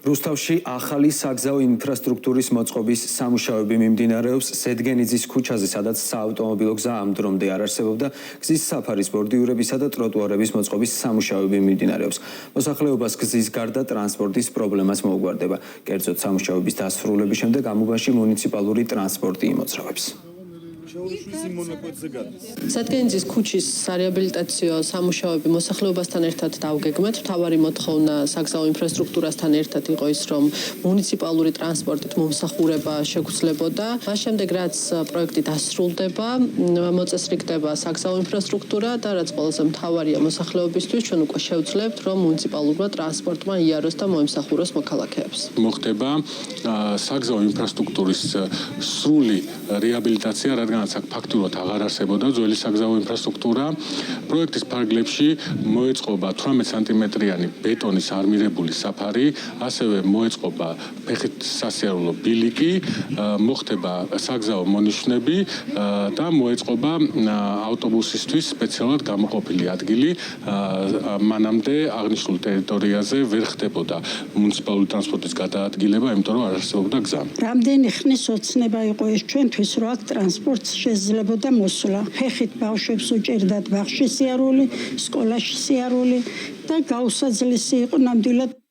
რუსთავში ახალი საგზაო ინფრასტრუქტურის მოწყობის სამუშაოები მიმდინარეობს სედგენიძის ქუჩაზე, სადაც საავტომობილო გზა ამ დრომდე არ არსებობდა. გზის საფარის ბორდიურებისა და ტროტუარების მოწყობის სამუშაოები მიმდინარეობს. მოსახლეობას გზის გარდა ტრანსპორტის პრობლემას მოუგვარდება. კერძოდ სამუშაოების დასრულების შემდეგ ამ უბანში მუნიციპალური ტრანსპორტი იმოძრავებს. სადგენიძის ქუჩის სარეაბილიტაციო სამუშაოები მოსახლეობასთან ერთად დავგეგმეთ. მთავარი მოთხოვნა საგზაო ინფრასტრუქტურასთან ერთად იყო ის, რომ მუნიციპალური ტრანსპორტით მომსახურება შეგვცლებოდა. მას შემდეგ, რაც პროექტი დასრულდება, მოწესრიგდება საგზაო ინფრასტრუქტურა და რაც ყველაზე მთავარია მოსახლეობისთვის, ჩვენ უკვე შევძლებთ, რომ მუნიციპალურმა ტრანსპორტმა იაროს და მოემსახუროს მოქალაქეებს. მოხდება საგზაო ინფრასტრუქტურის სრული რეაბილიტაცია, რადგანაც აქ ფაქტურად აღარ არსებობდა ძველი საგზაო ინფრასტრუქტურა. პროექტის ფარგლებში მოეწყობა 18 სანტიმეტრიანი ბეტონის არმირებული საფარი, ასევე მოეწყობა ფეხით სასიარულო ბილიკი, მოხდება საგზაო მონიშნები და მოეწყობა ავტობუსისთვის სპეციალურად გამოყოფილი ადგილი. მანამდე აღნიშნულ ტერიტორიაზე ვერ ხდებოდა მუნიციპალური ტრანსპორტის გადაადგილება, იმიტომ რომ არ არსებობდა გზა. რამდენი ხნის ოცნება იყო ეს ჩვენთვის, რომ აქ ტრანსპორტს შეიძლებოდა მოსვლა. ფეხით ბავშვებს უჭირდათ ბაღში სიარული, სკოლაში სიარული და გაუსაძლისი იყო ნამდვილად